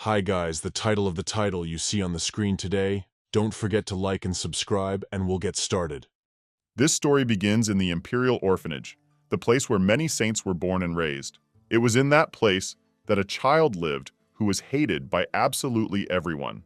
Hi guys, the title of the title you see on the screen today. Don't forget to like and subscribe, and we'll get started. This story begins in the Imperial Orphanage, the place where many saints were born and raised. It was in that place that a child lived who was hated by absolutely everyone.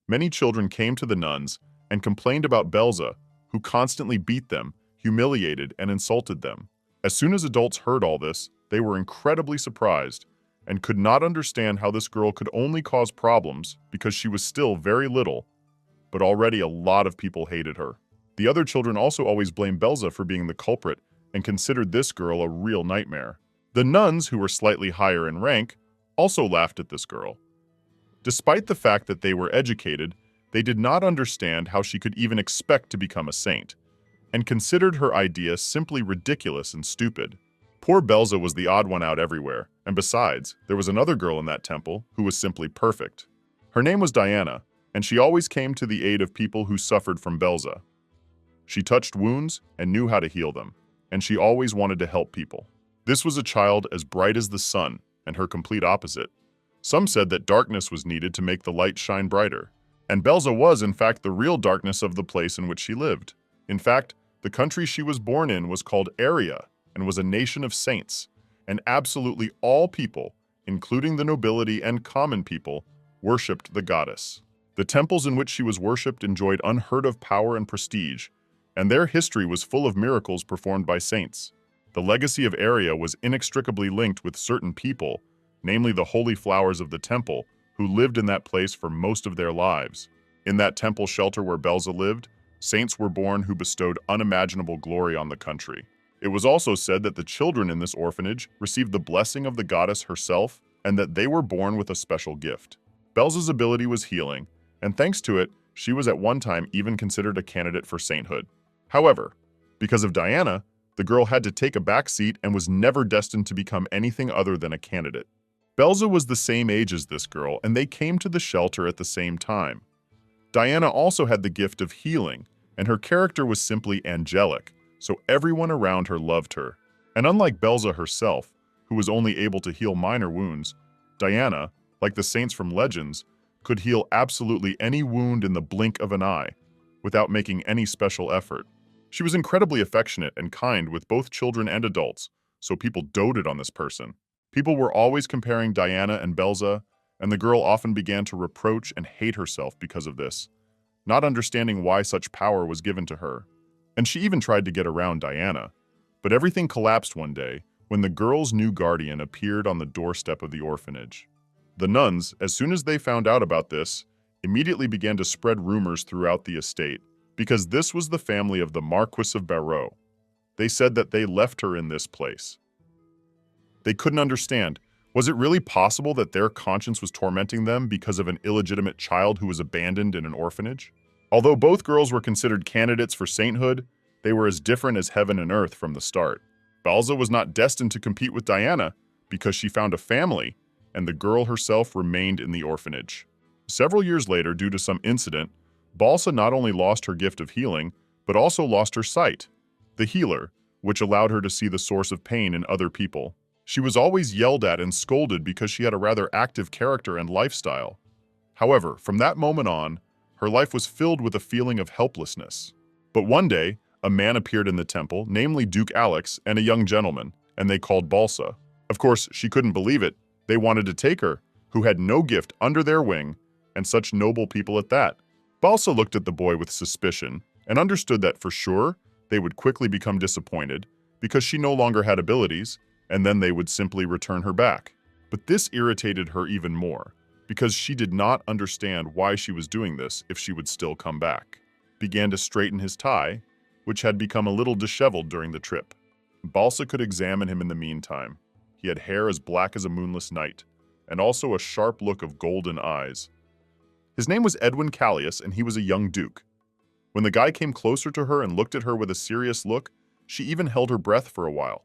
Many children came to the nuns and complained about Belza, who constantly beat them, humiliated, and insulted them. As soon as adults heard all this, they were incredibly surprised and could not understand how this girl could only cause problems because she was still very little, but already a lot of people hated her. The other children also always blamed Belza for being the culprit and considered this girl a real nightmare. The nuns, who were slightly higher in rank, also laughed at this girl. Despite the fact that they were educated, they did not understand how she could even expect to become a saint, and considered her idea simply ridiculous and stupid. Poor Belza was the odd one out everywhere, and besides, there was another girl in that temple who was simply perfect. Her name was Diana, and she always came to the aid of people who suffered from Belza. She touched wounds and knew how to heal them, and she always wanted to help people. This was a child as bright as the sun, and her complete opposite. Some said that darkness was needed to make the light shine brighter, and Belza was, in fact, the real darkness of the place in which she lived. In fact, the country she was born in was called Aria, and was a nation of saints, and absolutely all people, including the nobility and common people, worshipped the goddess. The temples in which she was worshipped enjoyed unheard of power and prestige, and their history was full of miracles performed by saints. The legacy of Aria was inextricably linked with certain people, namely the holy flowers of the temple, who lived in that place for most of their lives. In that temple shelter where Belza lived, saints were born who bestowed unimaginable glory on the country. It was also said that the children in this orphanage received the blessing of the goddess herself, and that they were born with a special gift. Belza's ability was healing, and thanks to it, she was at one time even considered a candidate for sainthood. However, because of Diana, the girl had to take a back seat and was never destined to become anything other than a candidate. Belza was the same age as this girl, and they came to the shelter at the same time. Diana also had the gift of healing, and her character was simply angelic, so everyone around her loved her. And unlike Belza herself, who was only able to heal minor wounds, Diana, like the saints from legends, could heal absolutely any wound in the blink of an eye, without making any special effort. She was incredibly affectionate and kind with both children and adults, so people doted on this person. People were always comparing Diana and Belza, and the girl often began to reproach and hate herself because of this, not understanding why such power was given to her. And she even tried to get around Diana. But everything collapsed one day when the girl's new guardian appeared on the doorstep of the orphanage. The nuns, as soon as they found out about this, immediately began to spread rumors throughout the estate, because this was the family of the Marquis of Barreau. They said that they left her in this place. They couldn't understand. Was it really possible that their conscience was tormenting them because of an illegitimate child who was abandoned in an orphanage? Although both girls were considered candidates for sainthood, they were as different as heaven and earth from the start. Belza was not destined to compete with Diana because she found a family, and the girl herself remained in the orphanage. Several years later, due to some incident, Balsa not only lost her gift of healing, but also lost her sight, the healer, which allowed her to see the source of pain in other people. She was always yelled at and scolded because she had a rather active character and lifestyle. However, from that moment on, her life was filled with a feeling of helplessness. But one day, a man appeared in the temple, namely Duke Alex, and a young gentleman, and they called Balsa. Of course, she couldn't believe it. They wanted to take her, who had no gift, under their wing, and such noble people at that. Balsa looked at the boy with suspicion, and understood that for sure, they would quickly become disappointed, because she no longer had abilities, and then they would simply return her back. But this irritated her even more, because she did not understand why she was doing this if she would still come back. Began to straighten his tie, which had become a little disheveled during the trip. Balsa could examine him in the meantime. He had hair as black as a moonless night, and also a sharp look of golden eyes. His name was Edwin Callius, and he was a young duke. When the guy came closer to her and looked at her with a serious look, she even held her breath for a while.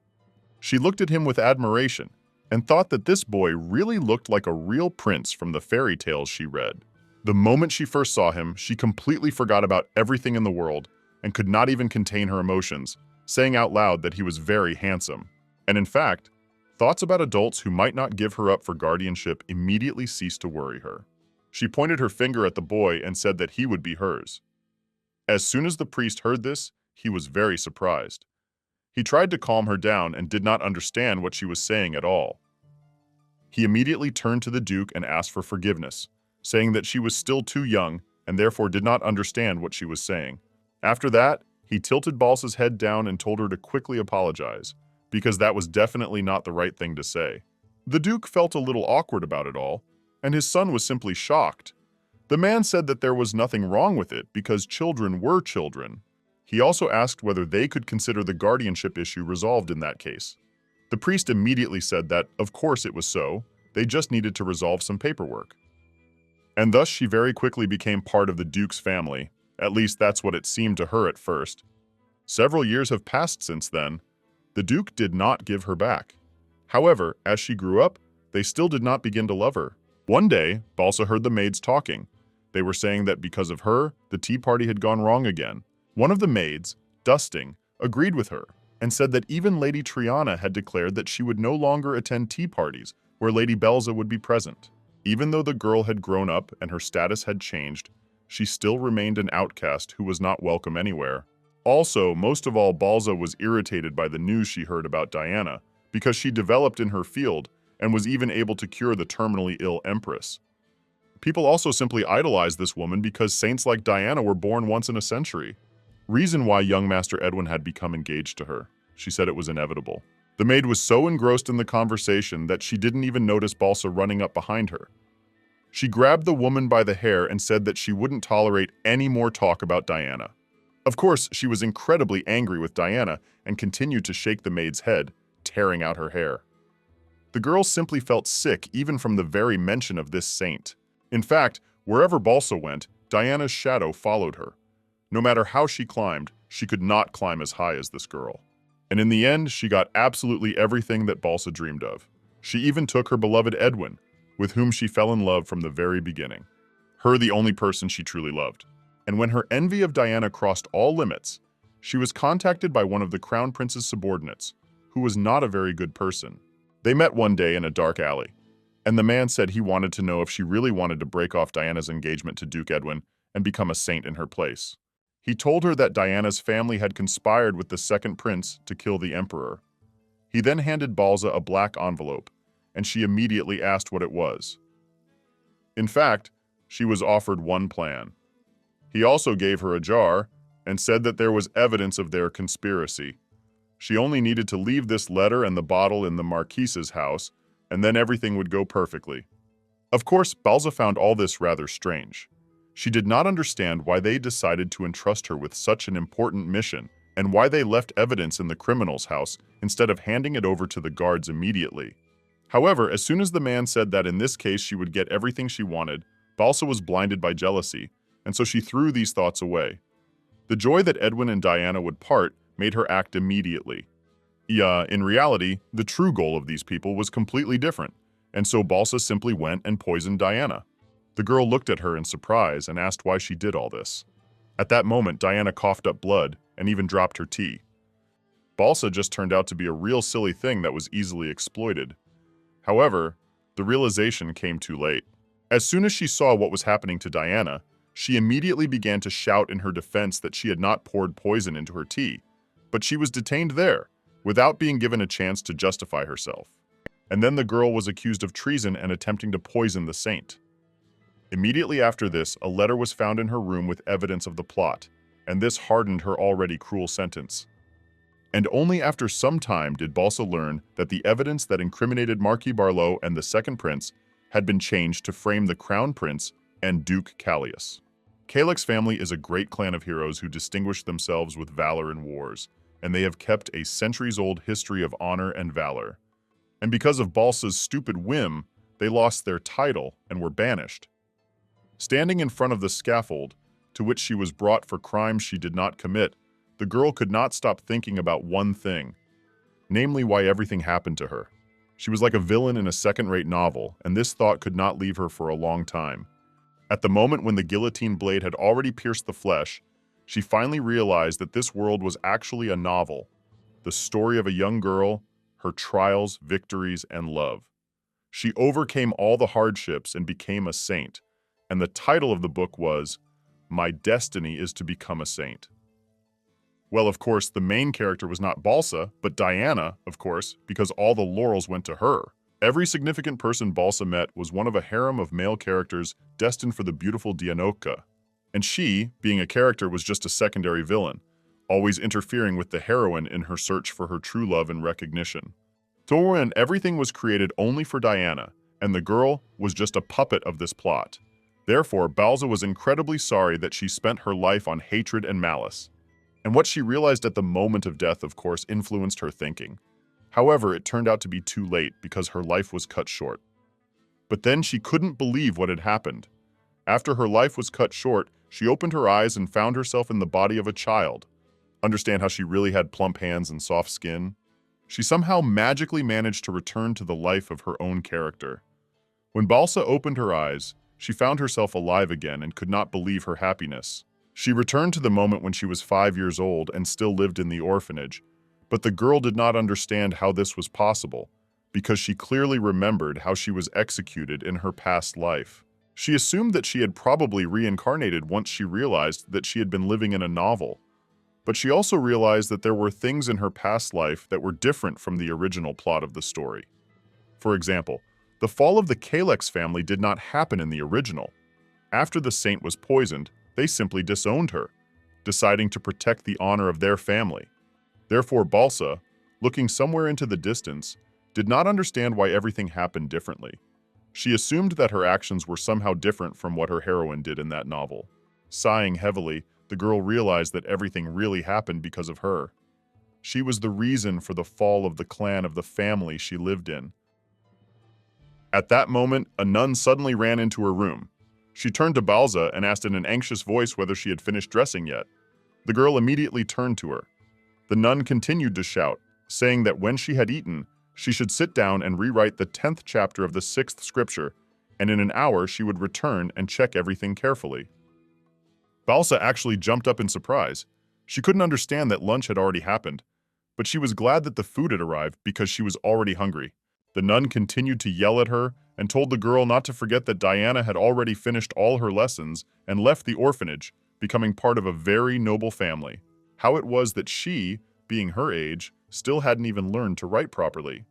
She looked at him with admiration, and thought that this boy really looked like a real prince from the fairy tales she read. The moment she first saw him, she completely forgot about everything in the world and could not even contain her emotions, saying out loud that he was very handsome. And in fact, Thoughts about adults who might not give her up for guardianship immediately ceased to worry her. She pointed her finger at the boy and said that he would be hers. As soon as the priest heard this, he was very surprised. He tried to calm her down and did not understand what she was saying at all. He immediately turned to the Duke and asked for forgiveness, saying that she was still too young and therefore did not understand what she was saying. After that, he tilted Balsa's head down and told her to quickly apologize, because that was definitely not the right thing to say. The Duke felt a little awkward about it all, and his son was simply shocked. The man said that there was nothing wrong with it because children were children. He also asked whether they could consider the guardianship issue resolved in that case. The priest immediately said that, of course it was so, they just needed to resolve some paperwork. And thus she very quickly became part of the Duke's family. At least that's what it seemed to her at first. Several years have passed since then. The Duke did not give her back. However, as she grew up, they still did not begin to love her. One day, Balsa heard the maids talking. They were saying that because of her, the tea party had gone wrong again. One of the maids, Dusting, agreed with her and said that even Lady Triana had declared that she would no longer attend tea parties where Lady Belza would be present. Even though the girl had grown up and her status had changed, she still remained an outcast who was not welcome anywhere. Also, most of all, Balza was irritated by the news she heard about Diana, because she developed in her field and was even able to cure the terminally ill Empress. People also simply idolized this woman because saints like Diana were born once in a century. Reason why young Master Edwin had become engaged to her. She said it was inevitable. The maid was so engrossed in the conversation that she didn't even notice Balsa running up behind her. She grabbed the woman by the hair and said that she wouldn't tolerate any more talk about Diana. Of course, she was incredibly angry with Diana and continued to shake the maid's head, tearing out her hair. The girl simply felt sick even from the very mention of this saint. In fact, wherever Balsa went, Diana's shadow followed her. No matter how she climbed, she could not climb as high as this girl. And in the end, she got absolutely everything that Balsa dreamed of. She even took her beloved Edwin, with whom she fell in love from the very beginning. Her the only person she truly loved. And when her envy of Diana crossed all limits, she was contacted by one of the Crown Prince's subordinates, who was not a very good person. They met one day in a dark alley, and the man said he wanted to know if she really wanted to break off Diana's engagement to Duke Edwin and become a saint in her place. He told her that Diana's family had conspired with the second prince to kill the emperor. He then handed Balza a black envelope, and she immediately asked what it was. In fact, she was offered one plan. He also gave her a jar and said that there was evidence of their conspiracy. She only needed to leave this letter and the bottle in the Marquise's house, and then everything would go perfectly. Of course, Balza found all this rather strange. She did not understand why they decided to entrust her with such an important mission and why they left evidence in the criminal's house instead of handing it over to the guards immediately. However, as soon as the man said that in this case she would get everything she wanted, Balsa was blinded by jealousy, and so she threw these thoughts away. The joy that Edwin and Diana would part made her act immediately. In reality, the true goal of these people was completely different, and so Balsa simply went and poisoned Diana. The girl looked at her in surprise and asked why she did all this. At that moment, Diana coughed up blood and even dropped her tea. Balsa just turned out to be a real silly thing that was easily exploited. However, the realization came too late. As soon as she saw what was happening to Diana, she immediately began to shout in her defense that she had not poured poison into her tea, but she was detained there, without being given a chance to justify herself. And then the girl was accused of treason and attempting to poison the saint. Immediately after this, a letter was found in her room with evidence of the plot, and this hardened her already cruel sentence. And only after some time did Balsa learn that the evidence that incriminated Marquis Barlow and the second prince had been changed to frame the Crown Prince and Duke Callias. Calic's family is a great clan of heroes who distinguish themselves with valor in wars, and they have kept a centuries-old history of honor and valor. And because of Balsa's stupid whim, they lost their title and were banished. Standing in front of the scaffold, to which she was brought for crimes she did not commit, the girl could not stop thinking about one thing, namely why everything happened to her. She was like a villain in a second-rate novel, and this thought could not leave her for a long time. At the moment when the guillotine blade had already pierced the flesh, she finally realized that this world was actually a novel, the story of a young girl her trials, victories, and love. She overcame all the hardships and became a saint, and the title of the book was My Destiny is to Become a Saint. Well, of course, the main character was not Balsa, but Diana, of course, because all the laurels went to her. Every significant person Balsa met was one of a harem of male characters destined for the beautiful Dianoka. And she, being a character, was just a secondary villain, always interfering with the heroine in her search for her true love and recognition. So when everything was created only for Diana, and the girl was just a puppet of this plot. Therefore, Balsa was incredibly sorry that she spent her life on hatred and malice. And what she realized at the moment of death, of course, influenced her thinking. However, it turned out to be too late because her life was cut short. But then she couldn't believe what had happened. After her life was cut short, she opened her eyes and found herself in the body of a child. Understand how she really had plump hands and soft skin? She somehow magically managed to return to the life of her own character. When Balsa opened her eyes, she found herself alive again and could not believe her happiness. She returned to the moment when she was 5 years old and still lived in the orphanage, but the girl did not understand how this was possible, because she clearly remembered how she was executed in her past life. She assumed that she had probably reincarnated once she realized that she had been living in a novel, but she also realized that there were things in her past life that were different from the original plot of the story. For example, the fall of the Kalex family did not happen in the original. After the saint was poisoned, they simply disowned her, deciding to protect the honor of their family. Therefore, Balsa, looking somewhere into the distance, did not understand why everything happened differently. She assumed that her actions were somehow different from what her heroine did in that novel. Sighing heavily, the girl realized that everything really happened because of her. She was the reason for the fall of the clan of the family she lived in. At that moment, a nun suddenly ran into her room. She turned to Balsa and asked in an anxious voice whether she had finished dressing yet. The girl immediately turned to her. The nun continued to shout, saying that when she had eaten, she should sit down and rewrite the 10th chapter of the 6th scripture, and in an hour she would return and check everything carefully. Balsa actually jumped up in surprise. She couldn't understand that lunch had already happened, but she was glad that the food had arrived because she was already hungry. The nun continued to yell at her and told the girl not to forget that Diana had already finished all her lessons and left the orphanage, becoming part of a very noble family. How it was that she, being her age, still hadn't even learned to write properly.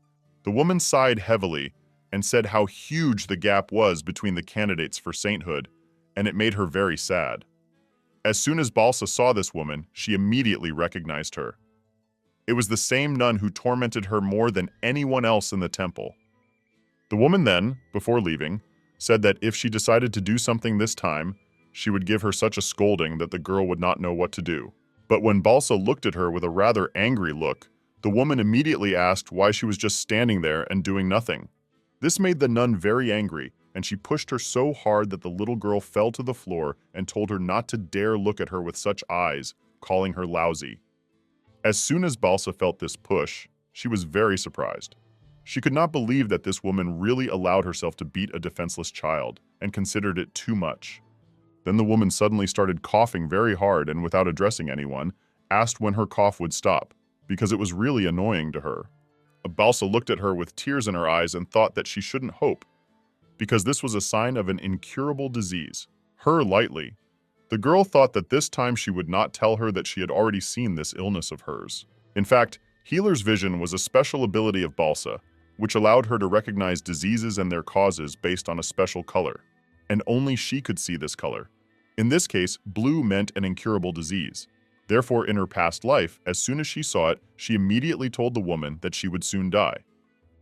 The woman sighed heavily and said how huge the gap was between the candidates for sainthood, and it made her very sad. As soon as Balsa saw this woman, she immediately recognized her. It was the same nun who tormented her more than anyone else in the temple. The woman then, before leaving, said that if she decided to do something this time, she would give her such a scolding that the girl would not know what to do. But when Balsa looked at her with a rather angry look, the woman immediately asked why she was just standing there and doing nothing. This made the nun very angry, and she pushed her so hard that the little girl fell to the floor and told her not to dare look at her with such eyes, calling her lousy. As soon as Balsa felt this push, she was very surprised. She could not believe that this woman really allowed herself to beat a defenseless child and considered it too much. Then the woman suddenly started coughing very hard and without addressing anyone, asked when her cough would stop, because it was really annoying to her. Balsa looked at her with tears in her eyes and thought that she shouldn't hope, because this was a sign of an incurable disease. Her lightly. The girl thought that this time she would not tell her that she had already seen this illness of hers. In fact, Healer's vision was a special ability of Balsa, which allowed her to recognize diseases and their causes based on a special color. And only she could see this color. In this case, blue meant an incurable disease. Therefore, in her past life, as soon as she saw it, she immediately told the woman that she would soon die.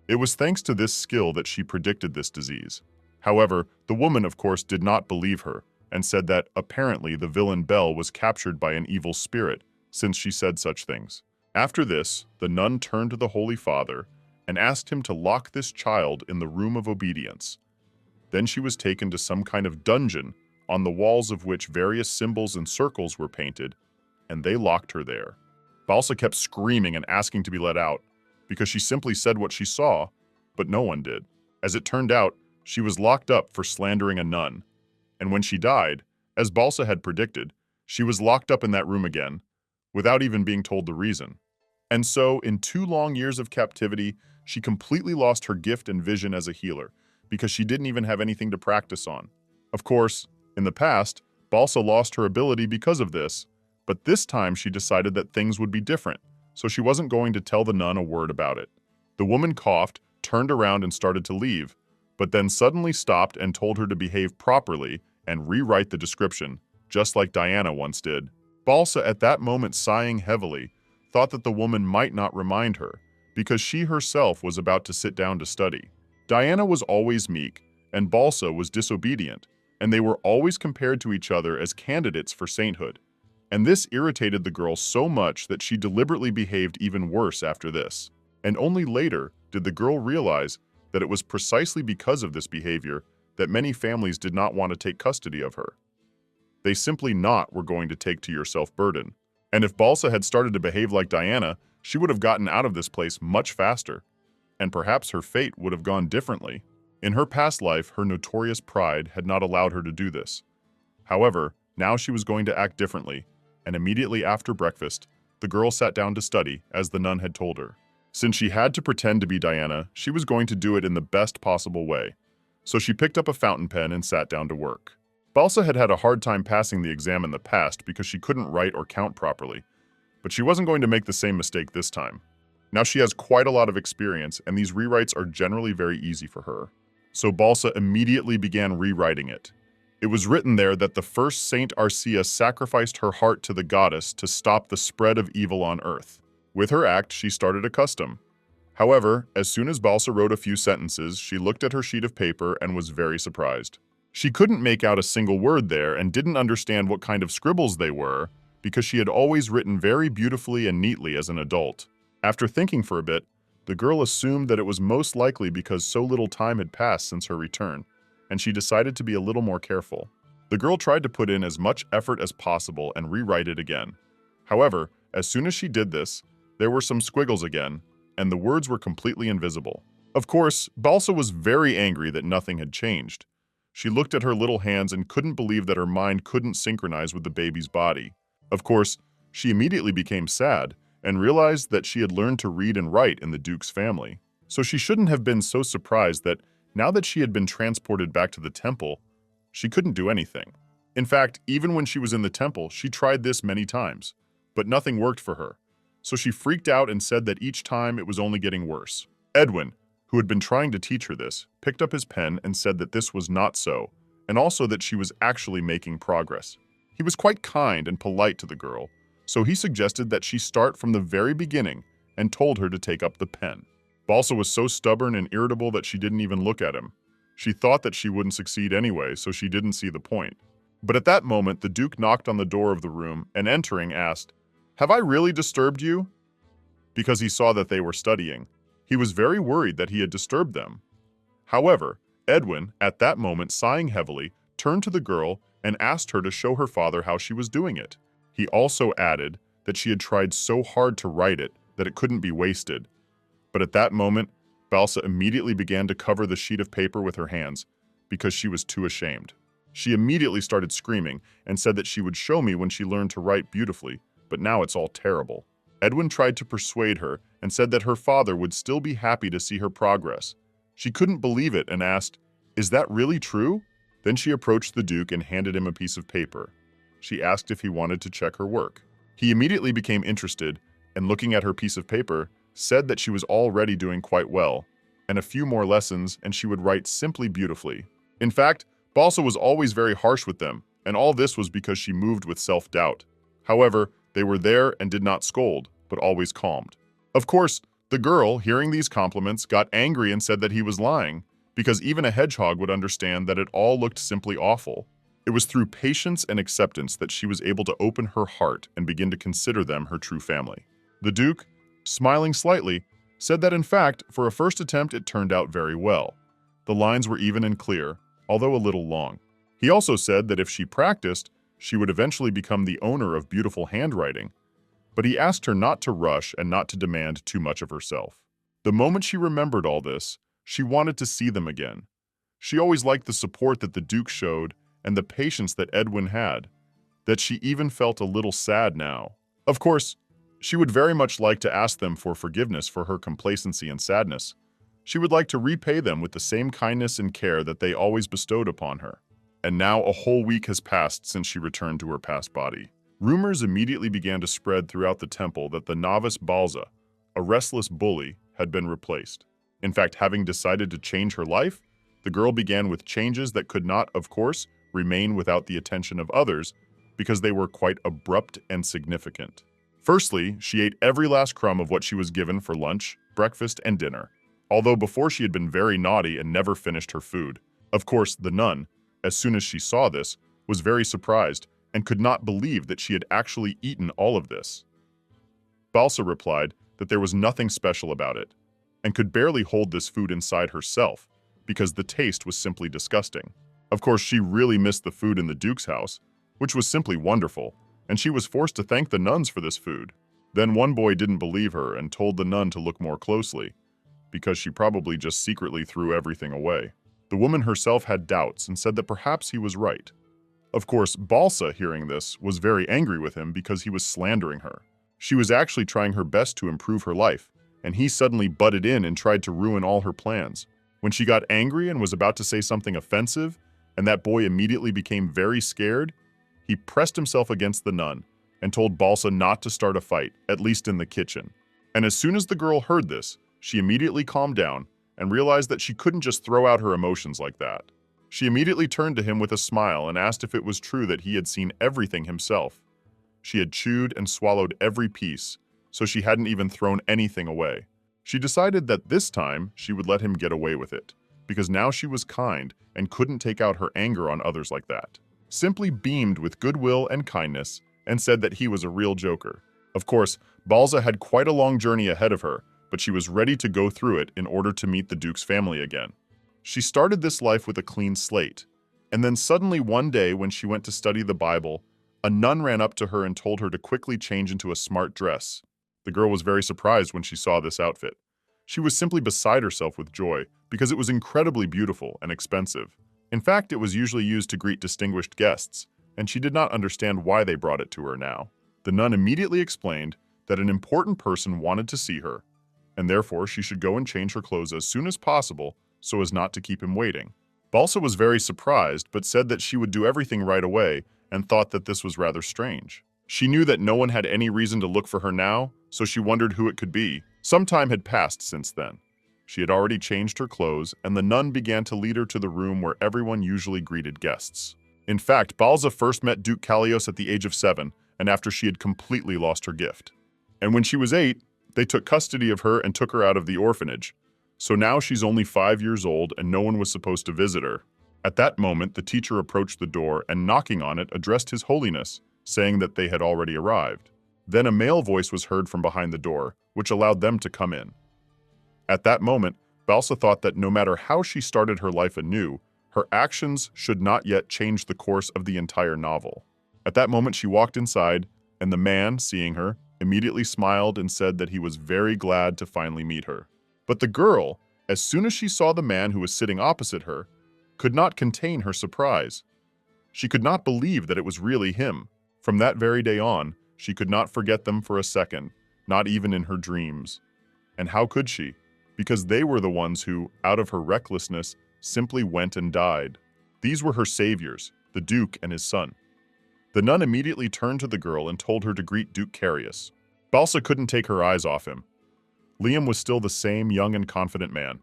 It was thanks to this skill that she predicted this disease. However, the woman, of course, did not believe her, and said that apparently the villain Belle was captured by an evil spirit, since she said such things. After this, the nun turned to the Holy Father and asked him to lock this child in the room of obedience. Then she was taken to some kind of dungeon, on the walls of which various symbols and circles were painted, and they locked her there. Balsa kept screaming and asking to be let out, because she simply said what she saw, but no one did. As it turned out, she was locked up for slandering a nun, and when she died, as Balsa had predicted, she was locked up in that room again, without even being told the reason. And so, in 2 long years of captivity, she completely lost her gift and vision as a healer, because she didn't even have anything to practice on. Of course, in the past, Balsa lost her ability because of this, but this time she decided that things would be different, so she wasn't going to tell the nun a word about it. The woman coughed, turned around and started to leave, but then suddenly stopped and told her to behave properly and rewrite the description, just like Diana once did. Balsa, at that moment sighing heavily, thought that the woman might not remind her, because she herself was about to sit down to study. Diana was always meek, and Balsa was disobedient, and they were always compared to each other as candidates for sainthood. And this irritated the girl so much that she deliberately behaved even worse after this. And only later did the girl realize that it was precisely because of this behavior that many families did not want to take custody of her. They simply not were going to take to yourself burden. And if Balsa had started to behave like Diana, she would have gotten out of this place much faster, and perhaps her fate would have gone differently. In her past life, her notorious pride had not allowed her to do this. However, now she was going to act differently, and immediately after breakfast, the girl sat down to study, as the nun had told her. Since she had to pretend to be Diana, she was going to do it in the best possible way. So she picked up a fountain pen and sat down to work. Balsa had had a hard time passing the exam in the past because she couldn't write or count properly, but she wasn't going to make the same mistake this time. Now she has quite a lot of experience, and these rewrites are generally very easy for her. So Balsa immediately began rewriting it. It was written there that the first Saint Arcia sacrificed her heart to the goddess to stop the spread of evil on earth. With her act, she started a custom. However, as soon as Balsa wrote a few sentences, she looked at her sheet of paper and was very surprised. She couldn't make out a single word there and didn't understand what kind of scribbles they were, because she had always written very beautifully and neatly as an adult. After thinking for a bit, the girl assumed that it was most likely because so little time had passed since her return, and she decided to be a little more careful. The girl tried to put in as much effort as possible and rewrite it again. However, as soon as she did this, there were some squiggles again, and the words were completely invisible. Of course, Balsa was very angry that nothing had changed. She looked at her little hands and couldn't believe that her mind couldn't synchronize with the baby's body. Of course, she immediately became sad and realized that she had learned to read and write in the Duke's family. So she shouldn't have been so surprised that now that she had been transported back to the temple, she couldn't do anything. In fact, even when she was in the temple, she tried this many times, but nothing worked for her. So she freaked out and said that each time it was only getting worse. Edwin, who had been trying to teach her this, picked up his pen and said that this was not so, and also that she was actually making progress. He was quite kind and polite to the girl, so he suggested that she start from the very beginning and told her to take up the pen. Balsa was so stubborn and irritable that she didn't even look at him. She thought that she wouldn't succeed anyway, so she didn't see the point. But at that moment, the Duke knocked on the door of the room and entering asked, "Have I really disturbed you?" Because he saw that they were studying. He was very worried that he had disturbed them. However, Edwin, at that moment sighing heavily, turned to the girl and asked her to show her father how she was doing it. He also added that she had tried so hard to write it that it couldn't be wasted. But at that moment, Balsa immediately began to cover the sheet of paper with her hands because she was too ashamed. She immediately started screaming and said that she would show me when she learned to write beautifully, but now it's all terrible. Edwin tried to persuade her and said that her father would still be happy to see her progress. She couldn't believe it and asked, "Is that really true?" Then she approached the Duke and handed him a piece of paper. She asked if he wanted to check her work. He immediately became interested and, looking at her piece of paper, said that she was already doing quite well, and a few more lessons and she would write simply beautifully. In fact, Balsa was always very harsh with them, and all this was because she moved with self-doubt. However, they were there and did not scold, but always calmed. Of course, the girl, hearing these compliments, got angry and said that he was lying, because even a hedgehog would understand that it all looked simply awful. It was through patience and acceptance that she was able to open her heart and begin to consider them her true family. The Duke, smiling slightly, said that in fact, for a first attempt it turned out very well. The lines were even and clear, although a little long. He also said that if she practiced, she would eventually become the owner of beautiful handwriting, but he asked her not to rush and not to demand too much of herself. The moment she remembered all this, she wanted to see them again. She always liked the support that the Duke showed and the patience that Edwin had, that she even felt a little sad now. Of course, She would very much like to ask them for forgiveness for her complacency and sadness. She would like to repay them with the same kindness and care that they always bestowed upon her. And now a whole week has passed since she returned to her past body. Rumors immediately began to spread throughout the temple that the novice Balza, a restless bully, had been replaced. In fact, having decided to change her life, the girl began with changes that could not, of course, remain without the attention of others because they were quite abrupt and significant. Firstly, she ate every last crumb of what she was given for lunch, breakfast, and dinner, although before she had been very naughty and never finished her food. Of course, the nun, as soon as she saw this, was very surprised and could not believe that she had actually eaten all of this. Balsa replied that there was nothing special about it, and could barely hold this food inside herself because the taste was simply disgusting. Of course, she really missed the food in the Duke's house, which was simply wonderful, and she was forced to thank the nuns for this food. Then one boy didn't believe her and told the nun to look more closely, because she probably just secretly threw everything away. The woman herself had doubts and said that perhaps he was right. Of course, Balsa, hearing this, was very angry with him because he was slandering her. She was actually trying her best to improve her life, and he suddenly butted in and tried to ruin all her plans. When she got angry and was about to say something offensive, and that boy immediately became very scared, he pressed himself against the nun and told Balsa not to start a fight, at least in the kitchen. And as soon as the girl heard this, she immediately calmed down and realized that she couldn't just throw out her emotions like that. She immediately turned to him with a smile and asked if it was true that he had seen everything himself. She had chewed and swallowed every piece, so she hadn't even thrown anything away. She decided that this time she would let him get away with it, because now she was kind and couldn't take out her anger on others like that. Simply beamed with goodwill and kindness and said that he was a real joker. Of course, Balza had quite a long journey ahead of her, but she was ready to go through it in order to meet the Duke's family again. She started this life with a clean slate, and then suddenly one day when she went to study the Bible, a nun ran up to her and told her to quickly change into a smart dress. The girl was very surprised when she saw this outfit. She was simply beside herself with joy because it was incredibly beautiful and expensive. In fact, it was usually used to greet distinguished guests, and she did not understand why they brought it to her now. The nun immediately explained that an important person wanted to see her, and therefore she should go and change her clothes as soon as possible so as not to keep him waiting. Balsa was very surprised, but said that she would do everything right away and thought that this was rather strange. She knew that no one had any reason to look for her now, so she wondered who it could be. Some time had passed since then. She had already changed her clothes, and the nun began to lead her to the room where everyone usually greeted guests. In fact, Balza first met Duke Kallios at the age of 7, and after she had completely lost her gift. And when she was 8, they took custody of her and took her out of the orphanage. So now she's only 5 years old and no one was supposed to visit her. At that moment, the teacher approached the door and knocking on it addressed His Holiness, saying that they had already arrived. Then a male voice was heard from behind the door, which allowed them to come in. At that moment, Balsa thought that no matter how she started her life anew, her actions should not yet change the course of the entire novel. At that moment, she walked inside, and the man, seeing her, immediately smiled and said that he was very glad to finally meet her. But the girl, as soon as she saw the man who was sitting opposite her, could not contain her surprise. She could not believe that it was really him. From that very day on, she could not forget them for a second, not even in her dreams. And how could she? Because they were the ones who, out of her recklessness, simply went and died. These were her saviors, the Duke and his son. The nun immediately turned to the girl and told her to greet Duke Carius. Balsa couldn't take her eyes off him. Liam was still the same young and confident man.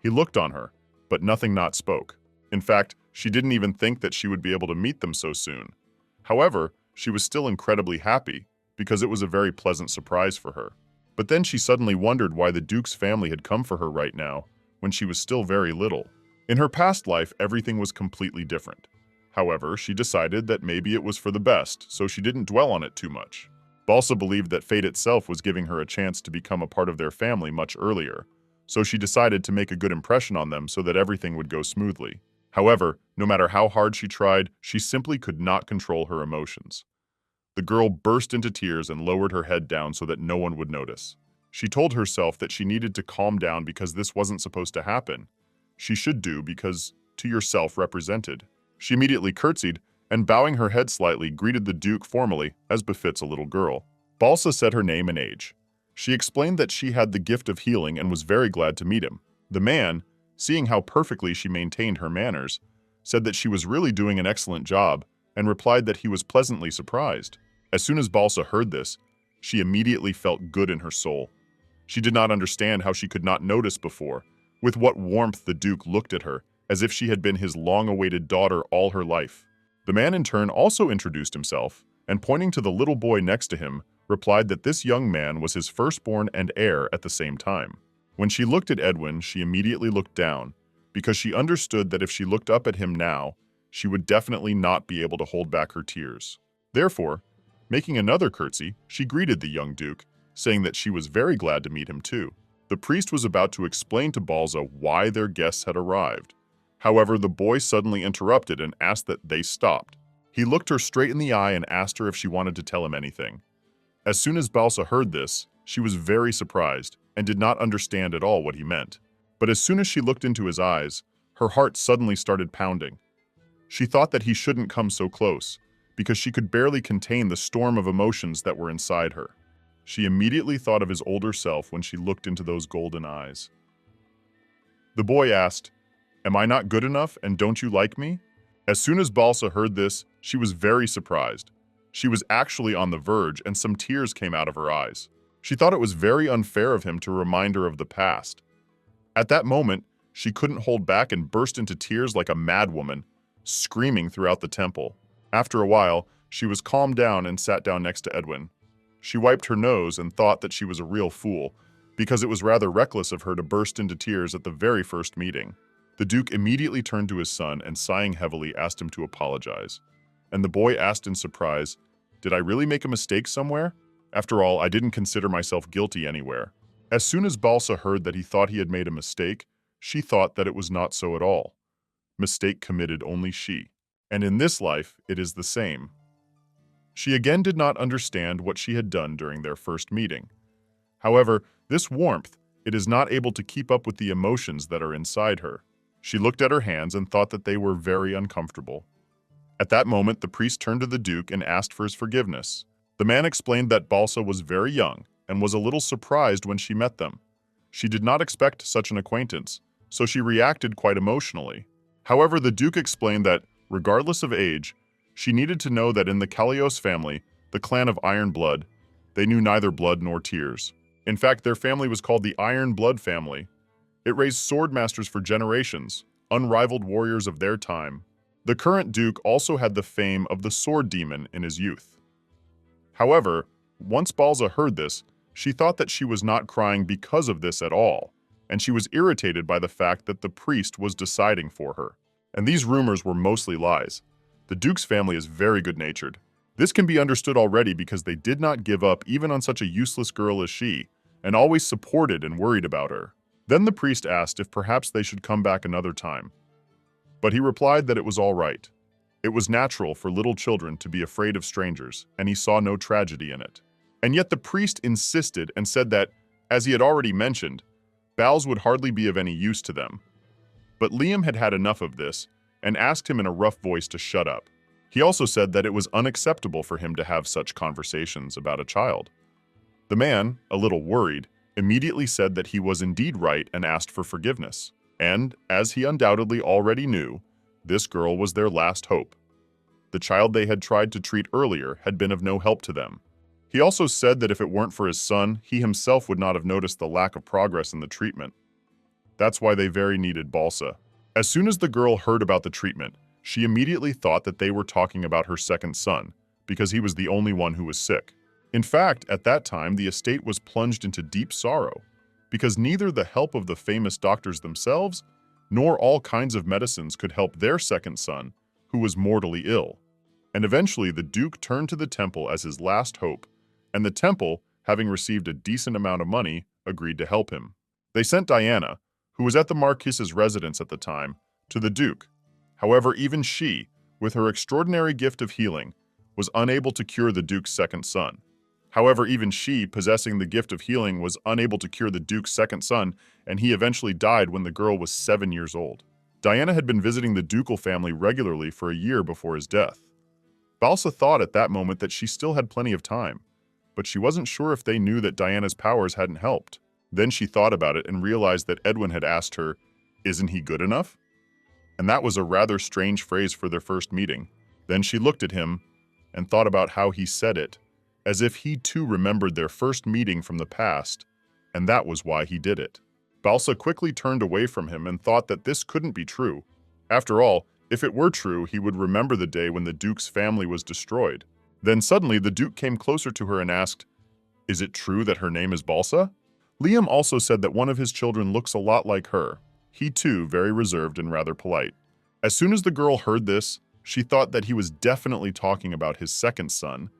He looked on her, but nothing not spoke. In fact, she didn't even think that she would be able to meet them so soon. However, she was still incredibly happy because it was a very pleasant surprise for her. But then she suddenly wondered why the Duke's family had come for her right now, when she was still very little. In her past life, everything was completely different. However, she decided that maybe it was for the best, so she didn't dwell on it too much. Balsa believed that fate itself was giving her a chance to become a part of their family much earlier, so she decided to make a good impression on them so that everything would go smoothly. However, no matter how hard she tried, she simply could not control her emotions. The girl burst into tears and lowered her head down so that no one would notice. She told herself that she needed to calm down because this wasn't supposed to happen. She should do because to yourself represented. She immediately curtsied and bowing her head slightly greeted the Duke formally as befits a little girl. Balsa said her name and age. She explained that she had the gift of healing and was very glad to meet him. The man, seeing how perfectly she maintained her manners, said that she was really doing an excellent job and replied that he was pleasantly surprised. As soon as Balsa heard this, she immediately felt good in her soul. She did not understand how she could not notice before, with what warmth the Duke looked at her, as if she had been his long-awaited daughter all her life. The man in turn also introduced himself, and pointing to the little boy next to him, replied that this young man was his firstborn and heir at the same time. When she looked at Edwin, she immediately looked down, because she understood that if she looked up at him now, she would definitely not be able to hold back her tears. Therefore, making another curtsy, she greeted the young Duke, saying that she was very glad to meet him too. The priest was about to explain to Balsa why their guests had arrived. However, the boy suddenly interrupted and asked that they stopped. He looked her straight in the eye and asked her if she wanted to tell him anything. As soon as Balsa heard this, she was very surprised and did not understand at all what he meant. But as soon as she looked into his eyes, her heart suddenly started pounding. She thought that he shouldn't come so close, because she could barely contain the storm of emotions that were inside her. She immediately thought of his older self when she looked into those golden eyes. The boy asked, "Am I not good enough and don't you like me?" As soon as Balsa heard this, she was very surprised. She was actually on the verge and some tears came out of her eyes. She thought it was very unfair of him to remind her of the past. At that moment, she couldn't hold back and burst into tears like a madwoman, screaming throughout the temple. After a while, she was calmed down and sat down next to Edwin. She wiped her nose and thought that she was a real fool, because it was rather reckless of her to burst into tears at the very first meeting. The Duke immediately turned to his son and, sighing heavily, asked him to apologize. And the boy asked in surprise, "Did I really make a mistake somewhere? After all, I didn't consider myself guilty anywhere." As soon as Balsa heard that he thought he had made a mistake, she thought that it was not so at all. Mistake committed only she. And in this life, it is the same. She again did not understand what she had done during their first meeting. However, this warmth, it is not able to keep up with the emotions that are inside her. She looked at her hands and thought that they were very uncomfortable. At that moment, the priest turned to the Duke and asked for his forgiveness. The man explained that Balsa was very young and was a little surprised when she met them. She did not expect such an acquaintance, so she reacted quite emotionally. However, the Duke explained that, regardless of age, she needed to know that in the Kalios family, the clan of Iron Blood, they knew neither blood nor tears. In fact, their family was called the Iron Blood family. It raised sword masters for generations, unrivaled warriors of their time. The current Duke also had the fame of the sword demon in his youth. However, once Balsa heard this, she thought that she was not crying because of this at all, and she was irritated by the fact that the priest was deciding for her. And these rumors were mostly lies. The Duke's family is very good-natured. This can be understood already because they did not give up even on such a useless girl as she, and always supported and worried about her. Then the priest asked if perhaps they should come back another time. But he replied that it was all right. It was natural for little children to be afraid of strangers, and he saw no tragedy in it. And yet the priest insisted and said that, as he had already mentioned, vows would hardly be of any use to them. But Liam had had enough of this, and asked him in a rough voice to shut up. He also said that it was unacceptable for him to have such conversations about a child. The man, a little worried, immediately said that he was indeed right and asked for forgiveness. And, as he undoubtedly already knew, this girl was their last hope. The child they had tried to treat earlier had been of no help to them. He also said that if it weren't for his son, he himself would not have noticed the lack of progress in the treatment. That's why they very needed Balsa. As soon as the girl heard about the treatment, she immediately thought that they were talking about her second son, because he was the only one who was sick. In fact, at that time, the estate was plunged into deep sorrow, because neither the help of the famous doctors themselves, nor all kinds of medicines could help their second son, who was mortally ill. And eventually, the Duke turned to the temple as his last hope, and the temple, having received a decent amount of money, agreed to help him. They sent Diana, who was at the Marquis's residence at the time, to the Duke. However, even she, with her extraordinary gift of healing, was unable to cure the Duke's second son. However, even she, possessing the gift of healing, was unable to cure the Duke's second son, and he eventually died when the girl was 7 years old. Diana had been visiting the ducal family regularly for a year before his death. Balsa thought at that moment that she still had plenty of time, but she wasn't sure if they knew that Diana's powers hadn't helped. Then she thought about it and realized that Edwin had asked her, "Isn't he good enough?" And that was a rather strange phrase for their first meeting. Then she looked at him and thought about how he said it, as if he too remembered their first meeting from the past, and that was why he did it. Balsa quickly turned away from him and thought that this couldn't be true. After all, if it were true, he would remember the day when the Duke's family was destroyed. Then suddenly the Duke came closer to her and asked, "Is it true that her name is Balsa?" Liam also said that one of his children looks a lot like her. He too, very reserved and rather polite. As soon as the girl heard this, she thought that he was definitely talking about his second son,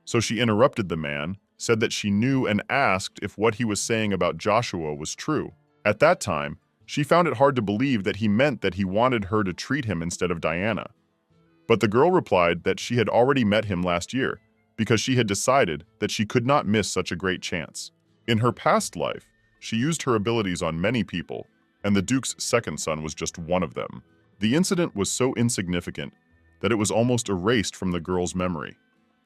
so she interrupted the man, said that she knew, and asked if what he was saying about Joshua was true. At that time, she found it hard to believe that he meant that he wanted her to treat him instead of Diana. But the girl replied that she had already met him last year, because she had decided that she could not miss such a great chance. In her past life, she used her abilities on many people, and the Duke's second son was just one of them. The incident was so insignificant that it was almost erased from the girl's memory.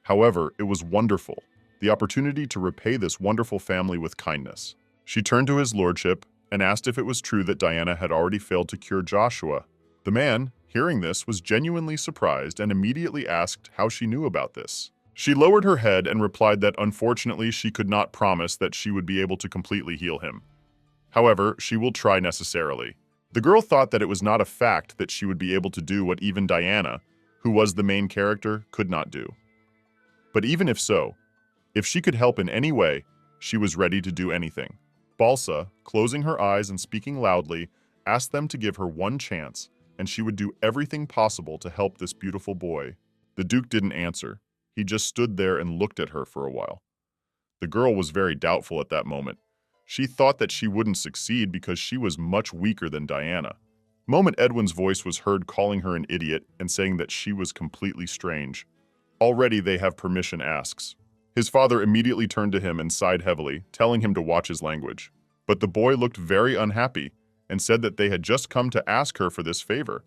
However, it was wonderful, the opportunity to repay this wonderful family with kindness. She turned to his lordship and asked if it was true that Diana had already failed to cure Joshua. The man, hearing this, was genuinely surprised and immediately asked how she knew about this. She lowered her head and replied that unfortunately she could not promise that she would be able to completely heal him. However, she will try necessarily. The girl thought that it was not a fact that she would be able to do what even Diana, who was the main character, could not do. But even if so, if she could help in any way, she was ready to do anything. Balsa, closing her eyes and speaking loudly, asked them to give her one chance, and she would do everything possible to help this beautiful boy. The Duke didn't answer. He just stood there and looked at her for a while. The girl was very doubtful at that moment. She thought that she wouldn't succeed because she was much weaker than Diana. Moment Edwin's voice was heard calling her an idiot and saying that she was completely strange. Already they have permission asks. His father immediately turned to him and sighed heavily, telling him to watch his language. But the boy looked very unhappy and said that they had just come to ask her for this favor,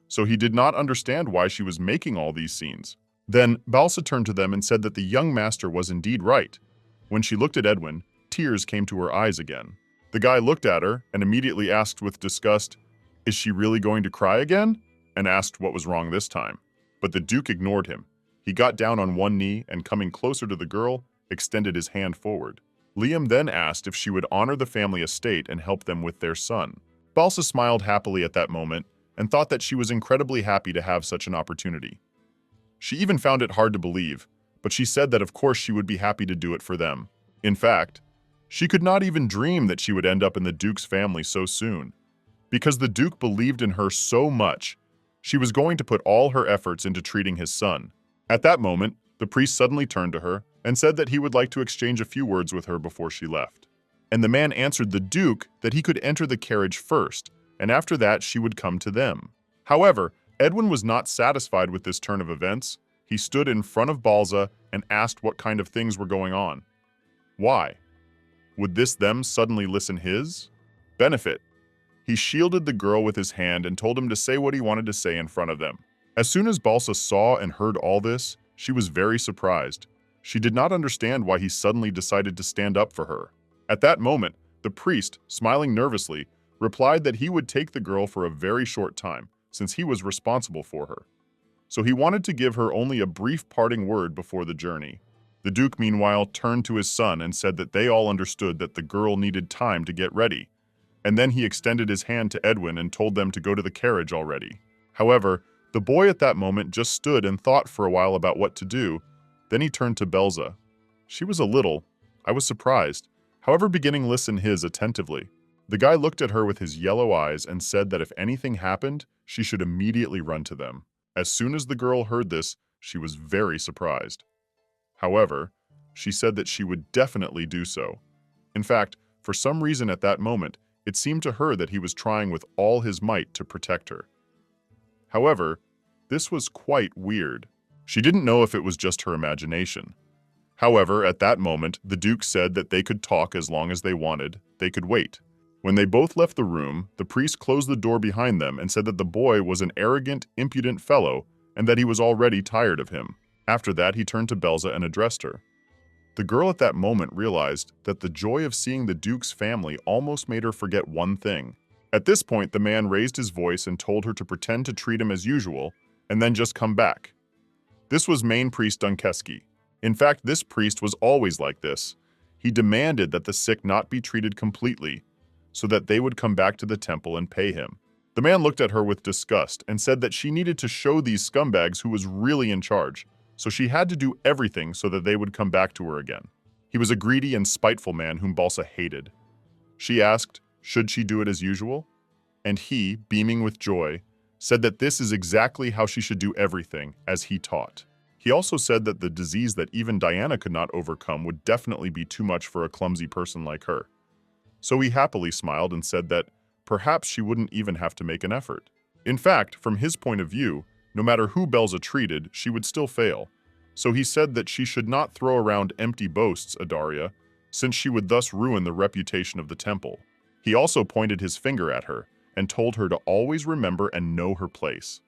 so he did not understand why she was making all these scenes. Then Balsa turned to them and said that the young master was indeed right. When she looked at Edwin, tears came to her eyes again. The guy looked at her and immediately asked with disgust, "Is she really going to cry again?" and asked what was wrong this time. But the Duke ignored him. He got down on one knee and, coming closer to the girl, extended his hand forward. Liam then asked if she would honor the family estate and help them with their son. Balsa smiled happily at that moment and thought that she was incredibly happy to have such an opportunity. She even found it hard to believe, but she said that of course she would be happy to do it for them. In fact, she could not even dream that she would end up in the Duke's family so soon. Because the Duke believed in her so much, she was going to put all her efforts into treating his son. At that moment, the priest suddenly turned to her and said that he would like to exchange a few words with her before she left. And the man answered the Duke that he could enter the carriage first, and after that she would come to them. However, Edwin was not satisfied with this turn of events. He stood in front of Balsa and asked what kind of things were going on. Why? Would this them suddenly listen his benefit? He shielded the girl with his hand and told him to say what he wanted to say in front of them. As soon as Balsa saw and heard all this, she was very surprised. She did not understand why he suddenly decided to stand up for her. At that moment, the priest, smiling nervously, replied that he would take the girl for a very short time, since he was responsible for her. So he wanted to give her only a brief parting word before the journey. The Duke, meanwhile, turned to his son and said that they all understood that the girl needed time to get ready. And then he extended his hand to Edwin and told them to go to the carriage already. However, the boy at that moment just stood and thought for a while about what to do. Then he turned to Belza. She was I was surprised, however beginning listen his attentively. The guy looked at her with his yellow eyes and said that if anything happened, she should immediately run to them. As soon as the girl heard this, she was very surprised. However, she said that she would definitely do so. In fact, for some reason at that moment, it seemed to her that he was trying with all his might to protect her. However, this was quite weird. She didn't know if it was just her imagination. However, at that moment, the Duke said that they could talk as long as they wanted. They could wait. When they both left the room, the priest closed the door behind them and said that the boy was an arrogant, impudent fellow and that he was already tired of him. After that, he turned to Belza and addressed her. The girl at that moment realized that the joy of seeing the Duke's family almost made her forget one thing. At this point, the man raised his voice and told her to pretend to treat him as usual, and then just come back. This was main priest Dunkeski. In fact, this priest was always like this. He demanded that the sick not be treated completely, so that they would come back to the temple and pay him. The man looked at her with disgust and said that she needed to show these scumbags who was really in charge, so she had to do everything so that they would come back to her again. He was a greedy and spiteful man whom Balsa hated. She asked, should she do it as usual? And he, beaming with joy, said that this is exactly how she should do everything, as he taught. He also said that the disease that even Diana could not overcome would definitely be too much for a clumsy person like her. So he happily smiled and said that perhaps she wouldn't even have to make an effort. In fact, from his point of view, no matter who Belza treated, she would still fail. So he said that she should not throw around empty boasts, Adaria, since she would thus ruin the reputation of the temple. He also pointed his finger at her and told her to always remember and know her place.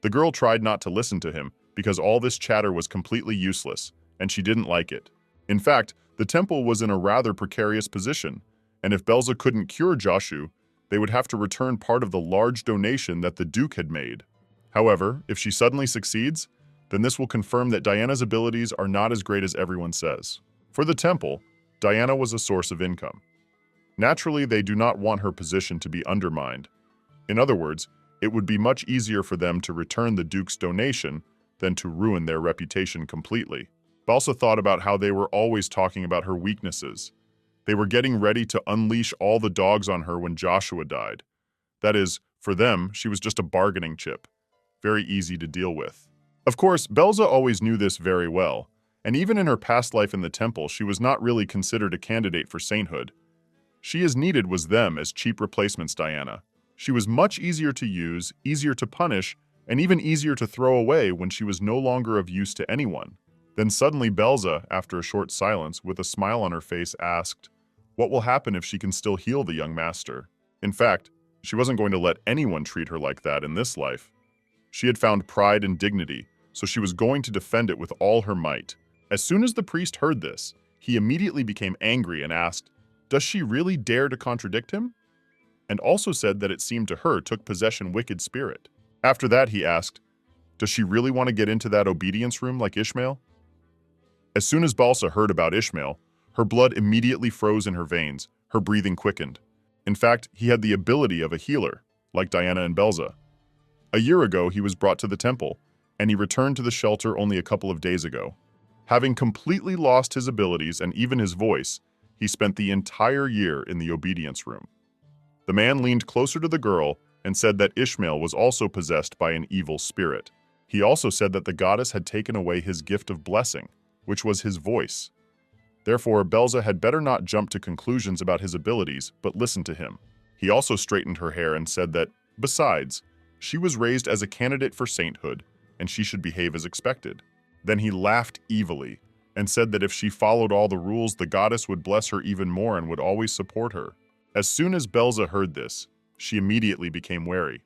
The girl tried not to listen to him because all this chatter was completely useless, and she didn't like it. In fact, the temple was in a rather precarious position, and if Belza couldn't cure Joshu, they would have to return part of the large donation that the Duke had made. However, if she suddenly succeeds, then this will confirm that Diana's abilities are not as great as everyone says. For the temple, Diana was a source of income. Naturally, they do not want her position to be undermined. In other words, it would be much easier for them to return the Duke's donation than to ruin their reputation completely. Balsa thought about how they were always talking about her weaknesses. They were getting ready to unleash all the dogs on her when Joshua died. That is, for them, she was just a bargaining chip. Very easy to deal with. Of course, Belza always knew this very well, and even in her past life in the temple, she was not really considered a candidate for sainthood. She as needed was them as cheap replacements Diana. She was much easier to use, easier to punish, and even easier to throw away when she was no longer of use to anyone. Then suddenly Belza, after a short silence, with a smile on her face, asked, what will happen if she can still heal the young master? In fact, she wasn't going to let anyone treat her like that in this life. She had found pride and dignity, so she was going to defend it with all her might. As soon as the priest heard this, he immediately became angry and asked, does she really dare to contradict him? And also said that it seemed to her took possession wicked spirit. After that, he asked, does she really want to get into that obedience room like Ishmael? As soon as Balsa heard about Ishmael, her blood immediately froze in her veins, her breathing quickened. In fact, he had the ability of a healer, like Diana and Belza. A year ago, he was brought to the temple, and he returned to the shelter only a couple of days ago. Having completely lost his abilities and even his voice, he spent the entire year in the obedience room. The man leaned closer to the girl and said that Ishmael was also possessed by an evil spirit. He also said that the goddess had taken away his gift of blessing, which was his voice. Therefore, Belza had better not jump to conclusions about his abilities, but listen to him. He also straightened her hair and said that, besides, she was raised as a candidate for sainthood, and she should behave as expected. Then he laughed evilly and said that if she followed all the rules, the goddess would bless her even more and would always support her. As soon as Belza heard this, she immediately became wary.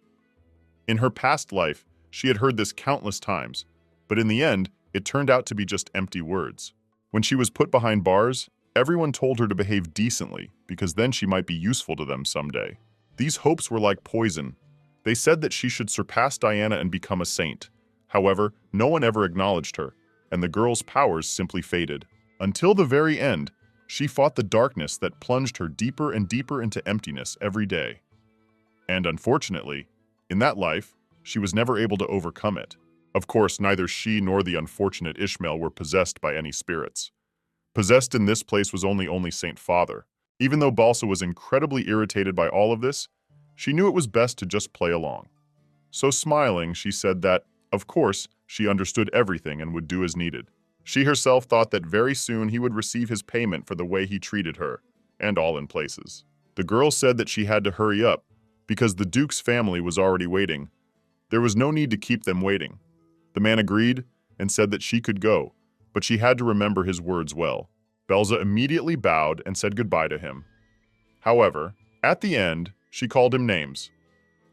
In her past life, she had heard this countless times, but in the end, it turned out to be just empty words. When she was put behind bars, everyone told her to behave decently because then she might be useful to them someday. These hopes were like poison. They said that she should surpass Diana and become a saint. However, no one ever acknowledged her, and the girl's powers simply faded. Until the very end, she fought the darkness that plunged her deeper and deeper into emptiness every day. And unfortunately, in that life, she was never able to overcome it. Of course, neither she nor the unfortunate Ishmael were possessed by any spirits. Possessed in this place was only Saint Father. Even though Balsa was incredibly irritated by all of this, she knew it was best to just play along. So smiling, she said that, of course, she understood everything and would do as needed. She herself thought that very soon he would receive his payment for the way he treated her, and all in places. The girl said that she had to hurry up, because the Duke's family was already waiting. There was no need to keep them waiting. The man agreed and said that she could go, but she had to remember his words well. Belza immediately bowed and said goodbye to him. However, at the end, she called him names.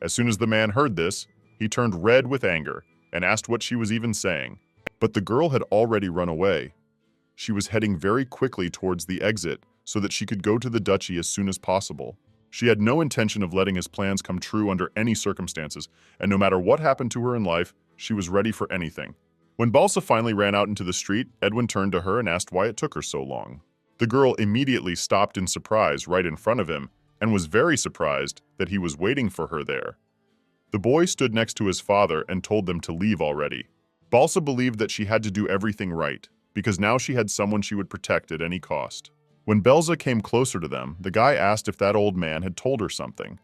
As soon as the man heard this, he turned red with anger and asked what she was even saying. But the girl had already run away. she was heading very quickly towards the exit so that she could go to the duchy as soon as possible. She had no intention of letting his plans come true under any circumstances, and no matter what happened to her in life, she was ready for anything. When Balsa finally ran out into the street, Edwin turned to her and asked why it took her so long. The girl immediately stopped in surprise right in front of him and was very surprised that he was waiting for her there. The boy stood next to his father and told them to leave already. Balsa believed that she had to do everything right, because now she had someone she would protect at any cost. When Belza came closer to them, the guy asked if that old man had told her something.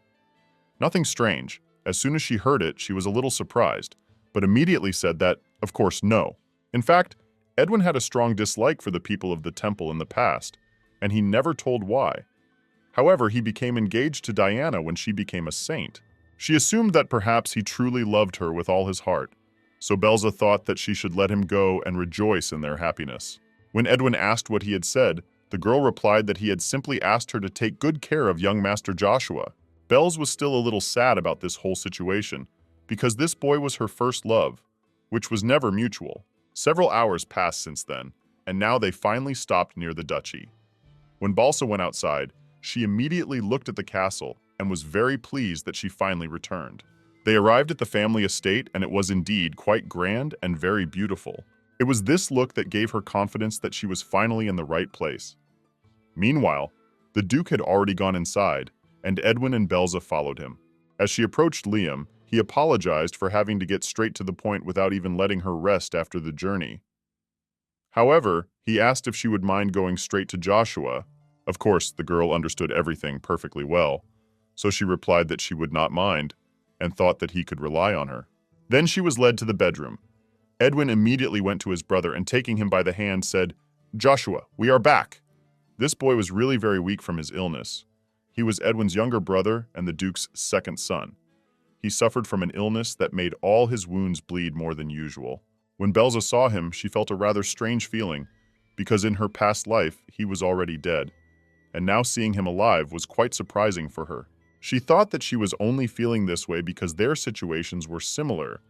Nothing strange. As soon as she heard it, she was a little surprised, but immediately said that, of course, no. In fact, Edwin had a strong dislike for the people of the temple in the past, and he never told why. However, he became engaged to Diana when she became a saint. She assumed that perhaps he truly loved her with all his heart, so Belza thought that she should let him go and rejoice in their happiness. When Edwin asked what he had said, the girl replied that he had simply asked her to take good care of young Master Joshua. Belz was still a little sad about this whole situation, because this boy was her first love, which was never mutual. Several hours passed since then, and now they finally stopped near the duchy. When Balsa went outside, she immediately looked at the castle and was very pleased that she finally returned. They arrived at the family estate, and it was indeed quite grand and very beautiful. It was this look that gave her confidence that she was finally in the right place. Meanwhile, the Duke had already gone inside, and Edwin and Belza followed him. As she approached Liam, he apologized for having to get straight to the point without even letting her rest after the journey. However, he asked if she would mind going straight to Joshua. Of course, the girl understood everything perfectly well, so she replied that she would not mind, and thought that he could rely on her. Then she was led to the bedroom. Edwin immediately went to his brother and, taking him by the hand, said, "Joshua, we are back." This boy was really very weak from his illness. He was Edwin's younger brother and the Duke's second son. He suffered from an illness that made all his wounds bleed more than usual. When Belza saw him, she felt a rather strange feeling, because in her past life, he was already dead, and now seeing him alive was quite surprising for her. She thought that she was only feeling this way because their situations were similar,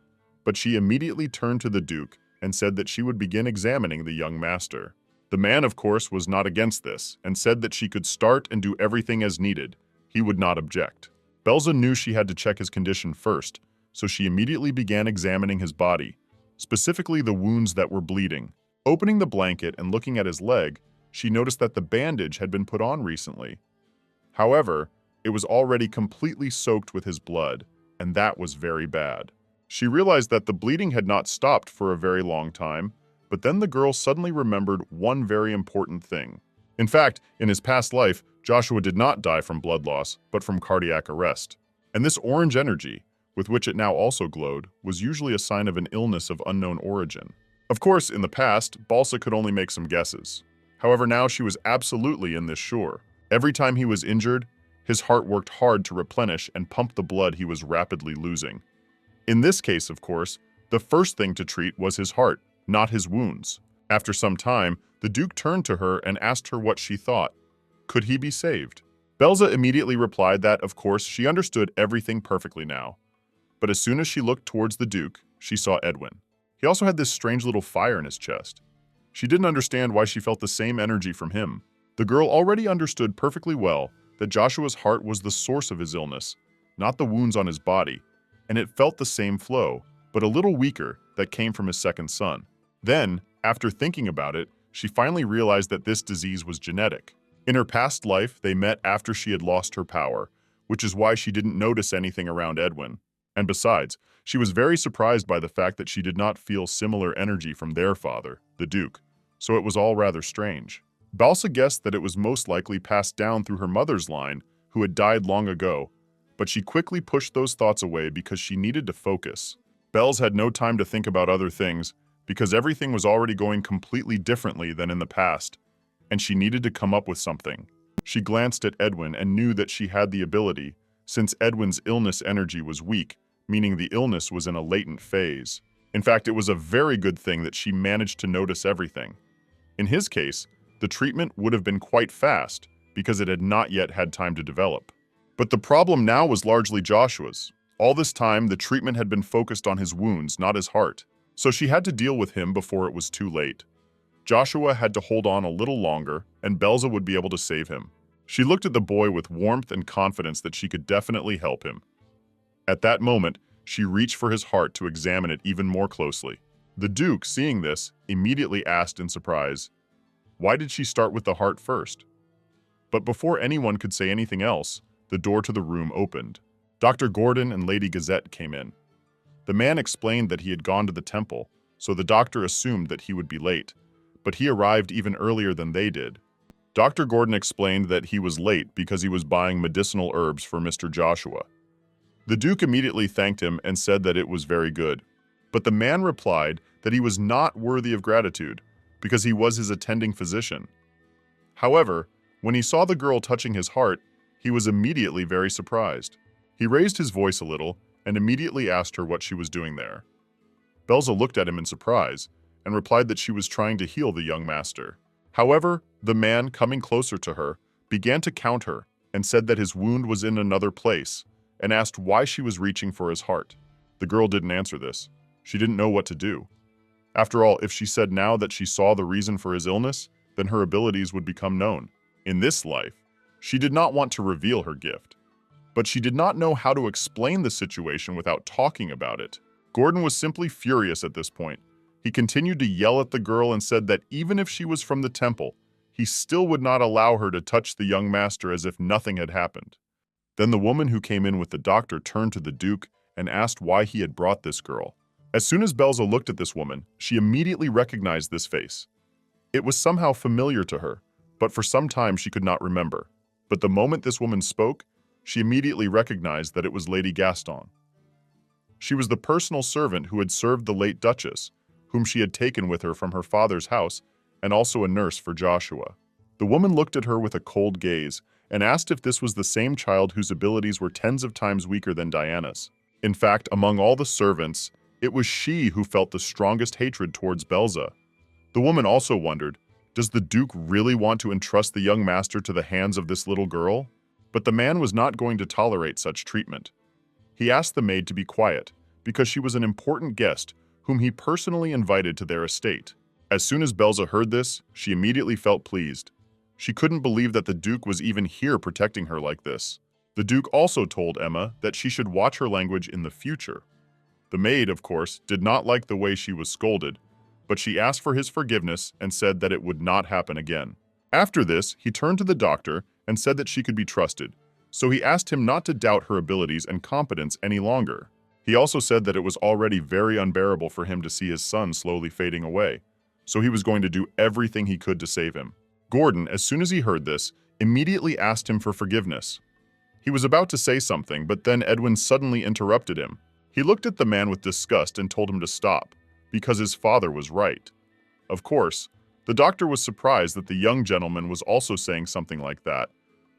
but she immediately turned to the Duke and said that she would begin examining the young master. The man, of course, was not against this, and said that she could start and do everything as needed. He would not object. Belza knew she had to check his condition first, so she immediately began examining his body, specifically the wounds that were bleeding. Opening the blanket and looking at his leg, she noticed that the bandage had been put on recently. However, it was already completely soaked with his blood, and that was very bad. She realized that the bleeding had not stopped for a very long time, but then the girl suddenly remembered one very important thing. In fact, in his past life, Joshua did not die from blood loss, but from cardiac arrest. And this orange energy, with which it now also glowed, was usually a sign of an illness of unknown origin. Of course, in the past, Balsa could only make some guesses. However, now she was absolutely in this sure. Every time he was injured, his heart worked hard to replenish and pump the blood he was rapidly losing. In this case, of course, the first thing to treat was his heart, not his wounds. After some time, the Duke turned to her and asked her what she thought. Could he be saved? Belza immediately replied that, of course, she understood everything perfectly now. But as soon as she looked towards the Duke, she saw Edwin. He also had this strange little fire in his chest. She didn't understand why she felt the same energy from him. The girl already understood perfectly well that Joshua's heart was the source of his illness, not the wounds on his body, and it felt the same flow, but a little weaker, that came from his second son. Then, after thinking about it, she finally realized that this disease was genetic. In her past life, they met after she had lost her power, which is why she didn't notice anything around Edwin. And besides, she was very surprised by the fact that she did not feel similar energy from their father, the Duke, so it was all rather strange. Balsa guessed that it was most likely passed down through her mother's line, who had died long ago, but she quickly pushed those thoughts away because she needed to focus. Belz had no time to think about other things, because everything was already going completely differently than in the past, and she needed to come up with something. She glanced at Edwin and knew that she had the ability, since Edwin's illness energy was weak, meaning the illness was in a latent phase. In fact, it was a very good thing that she managed to notice everything. In his case, the treatment would have been quite fast, because it had not yet had time to develop. But the problem now was largely Joshua's. All this time, the treatment had been focused on his wounds, not his heart. So she had to deal with him before it was too late. Joshua had to hold on a little longer, and Belza would be able to save him. She looked at the boy with warmth and confidence that she could definitely help him. At that moment, she reached for his heart to examine it even more closely. The Duke, seeing this, immediately asked in surprise, "Why did she start with the heart first?" But before anyone could say anything else, the door to the room opened. Dr. Gordon and Lady Gazette came in. The man explained that he had gone to the temple, so the doctor assumed that he would be late, but he arrived even earlier than they did. Dr. Gordon explained that he was late because he was buying medicinal herbs for Mr. Joshua. The Duke immediately thanked him and said that it was very good. But the man replied that he was not worthy of gratitude because he was his attending physician. However, when he saw the girl touching his heart, he was immediately very surprised. He raised his voice a little and immediately asked her what she was doing there. Belza looked at him in surprise and replied that she was trying to heal the young master. However, the man, coming closer to her, began to count her and said that his wound was in another place and asked why she was reaching for his heart. The girl didn't answer this. She didn't know what to do. After all, if she said now that she saw the reason for his illness, then her abilities would become known. In this life, she did not want to reveal her gift. But she did not know how to explain the situation without talking about it. Gordon was simply furious at this point. He continued to yell at the girl and said that even if she was from the temple, he still would not allow her to touch the young master as if nothing had happened. Then the woman who came in with the doctor turned to the Duke and asked why he had brought this girl. As soon as Belza looked at this woman, she immediately recognized this face. It was somehow familiar to her, but for some time she could not remember. But the moment this woman spoke, she immediately recognized that it was Lady Gaston. She was the personal servant who had served the late Duchess, whom she had taken with her from her father's house, and also a nurse for Joshua. The woman looked at her with a cold gaze and asked if this was the same child whose abilities were tens of times weaker than Diana's. In fact, among all the servants, it was she who felt the strongest hatred towards Belza. The woman also wondered, does the Duke really want to entrust the young master to the hands of this little girl? But the man was not going to tolerate such treatment. He asked the maid to be quiet, because she was an important guest whom he personally invited to their estate. As soon as Belza heard this, she immediately felt pleased. She couldn't believe that the Duke was even here protecting her like this. The Duke also told Emma that she should watch her language in the future. The maid, of course, did not like the way she was scolded, but she asked for his forgiveness and said that it would not happen again. After this, he turned to the doctor and said that she could be trusted, so he asked him not to doubt her abilities and competence any longer. He also said that it was already very unbearable for him to see his son slowly fading away, so he was going to do everything he could to save him. Gordon, as soon as he heard this, immediately asked him for forgiveness. He was about to say something, but then Edwin suddenly interrupted him. He looked at the man with disgust and told him to stop, because his father was right. Of course, the doctor was surprised that the young gentleman was also saying something like that,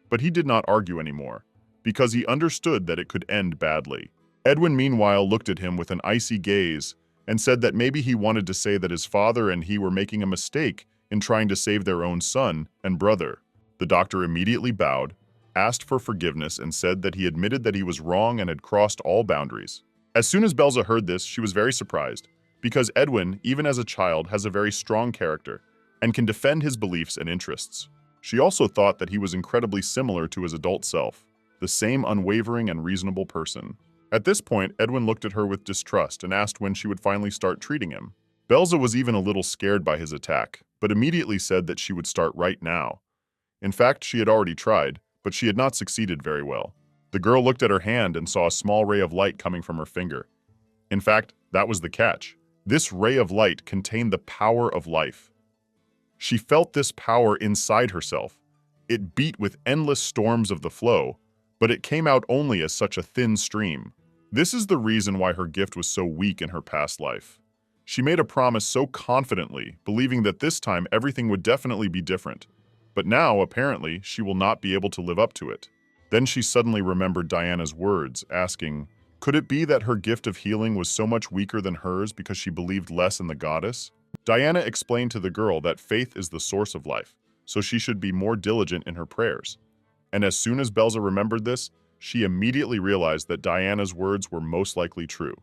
but he did not argue anymore, because he understood that it could end badly. Edwin meanwhile looked at him with an icy gaze and said that maybe he wanted to say that his father and he were making a mistake in trying to save their own son and brother. The doctor immediately bowed, asked for forgiveness, and said that he admitted that he was wrong and had crossed all boundaries. As soon as Belza heard this, she was very surprised, because Edwin, even as a child, has a very strong character and can defend his beliefs and interests. She also thought that he was incredibly similar to his adult self, the same unwavering and reasonable person. At this point, Edwin looked at her with distrust and asked when she would finally start treating him. Belza was even a little scared by his attack, but immediately said that she would start right now. In fact, she had already tried, but she had not succeeded very well. The girl looked at her hand and saw a small ray of light coming from her finger. In fact, that was the catch. This ray of light contained the power of life. She felt this power inside herself. It beat with endless storms of the flow, but it came out only as such a thin stream. This is the reason why her gift was so weak in her past life. She made a promise so confidently, believing that this time everything would definitely be different. But now, apparently, she will not be able to live up to it. Then she suddenly remembered Diana's words, asking, could it be that her gift of healing was so much weaker than hers because she believed less in the goddess? Diana explained to the girl that faith is the source of life, so she should be more diligent in her prayers. And as soon as Belza remembered this, she immediately realized that Diana's words were most likely true.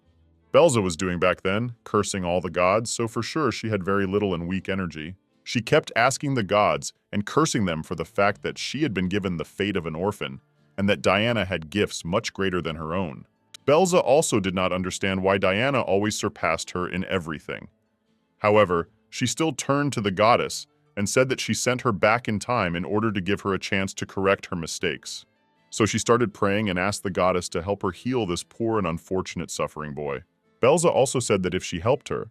Belza was doing back then, cursing all the gods, so for sure she had very little and weak energy. She kept asking the gods and cursing them for the fact that she had been given the fate of an orphan and that Diana had gifts much greater than her own. Belza also did not understand why Diana always surpassed her in everything. However, she still turned to the goddess and said that she sent her back in time in order to give her a chance to correct her mistakes. So she started praying and asked the goddess to help her heal this poor and unfortunate suffering boy. Belza also said that if she helped her,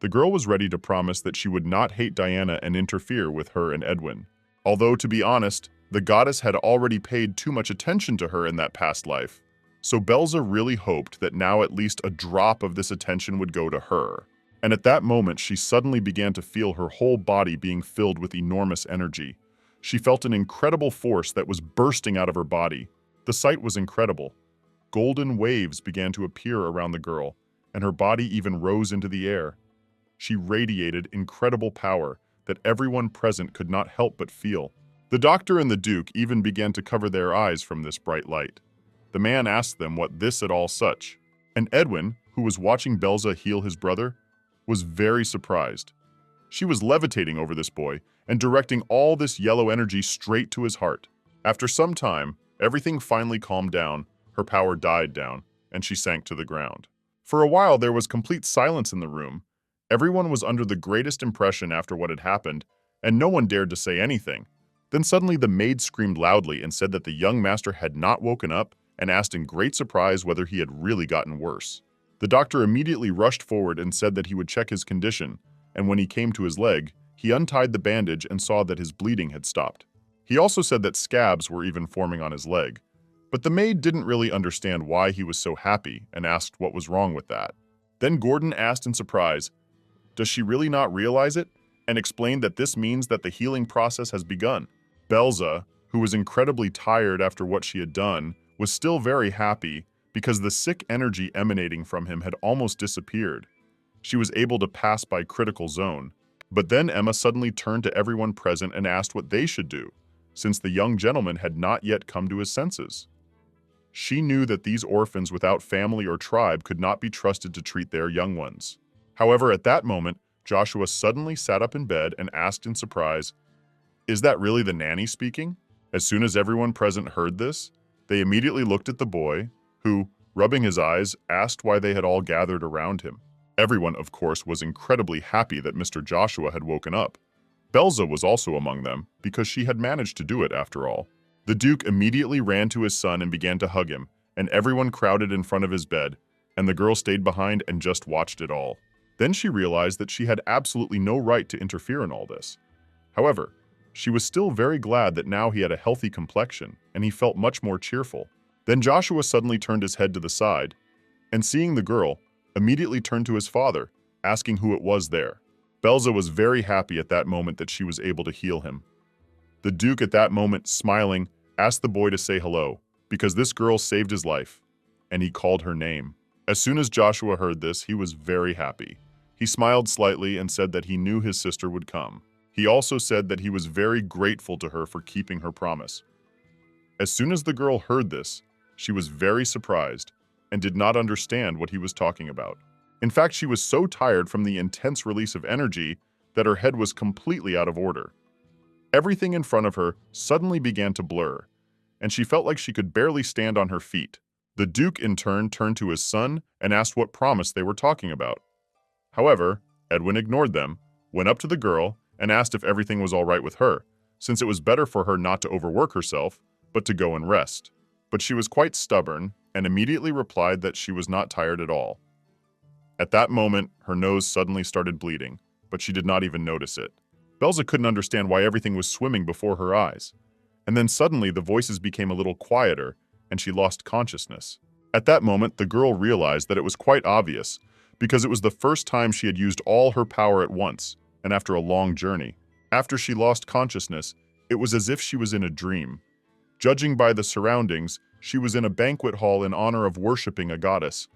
the girl was ready to promise that she would not hate Diana and interfere with her and Edwin. Although, to be honest, the goddess had already paid too much attention to her in that past life, so Belza really hoped that now at least a drop of this attention would go to her. And at that moment, she suddenly began to feel her whole body being filled with enormous energy. She felt an incredible force that was bursting out of her body. The sight was incredible. Golden waves began to appear around the girl, and her body even rose into the air. She radiated incredible power that everyone present could not help but feel. The doctor and the duke even began to cover their eyes from this bright light. The man asked them what this at all such, and Edwin, who was watching Belza heal his brother, was very surprised. She was levitating over this boy and directing all this yellow energy straight to his heart. After some time, everything finally calmed down, her power died down, and she sank to the ground. For a while, there was complete silence in the room. Everyone was under the greatest impression after what had happened, and no one dared to say anything. Then suddenly the maid screamed loudly and said that the young master had not woken up and asked in great surprise whether he had really gotten worse. The doctor immediately rushed forward and said that he would check his condition, and when he came to his leg, he untied the bandage and saw that his bleeding had stopped. He also said that scabs were even forming on his leg, but the maid didn't really understand why he was so happy and asked what was wrong with that. Then Gordon asked in surprise, "Does she really not realize it?" and explained that this means that the healing process has begun. Belza, who was incredibly tired after what she had done, was still very happy because the sick energy emanating from him had almost disappeared. She was able to pass by critical zone. But then Emma suddenly turned to everyone present and asked what they should do, since the young gentleman had not yet come to his senses. She knew that these orphans without family or tribe could not be trusted to treat their young ones. However, at that moment, Joshua suddenly sat up in bed and asked in surprise, "Is that really the nanny speaking?" As soon as everyone present heard this, they immediately looked at the boy, who, rubbing his eyes, asked why they had all gathered around him. Everyone, of course, was incredibly happy that Mr. Joshua had woken up. Belza was also among them, because she had managed to do it after all. The Duke immediately ran to his son and began to hug him, and everyone crowded in front of his bed, and the girl stayed behind and just watched it all. Then she realized that she had absolutely no right to interfere in all this. However, she was still very glad that now he had a healthy complexion, and he felt much more cheerful. Then Joshua suddenly turned his head to the side, and seeing the girl, immediately turned to his father, asking who it was there. Belza was very happy at that moment that she was able to heal him. The Duke at that moment, smiling, asked the boy to say hello, because this girl saved his life, and he called her name. As soon as Joshua heard this, he was very happy. He smiled slightly and said that he knew his sister would come. He also said that he was very grateful to her for keeping her promise. As soon as the girl heard this, she was very surprised and did not understand what he was talking about. In fact, she was so tired from the intense release of energy that her head was completely out of order. Everything in front of her suddenly began to blur, and she felt like she could barely stand on her feet. The Duke, in turn, turned to his son and asked what promise they were talking about. However, Edwin ignored them, went up to the girl, and asked if everything was all right with her, since it was better for her not to overwork herself, but to go and rest. But she was quite stubborn and immediately replied that she was not tired at all. At that moment, her nose suddenly started bleeding, but she did not even notice it. Belza couldn't understand why everything was swimming before her eyes. And then suddenly the voices became a little quieter, and she lost consciousness. At that moment, the girl realized that it was quite obvious, because it was the first time she had used all her power at once, and after a long journey. After she lost consciousness, it was as if she was in a dream. Judging by the surroundings, she was in a banquet hall in honor of worshipping a goddess.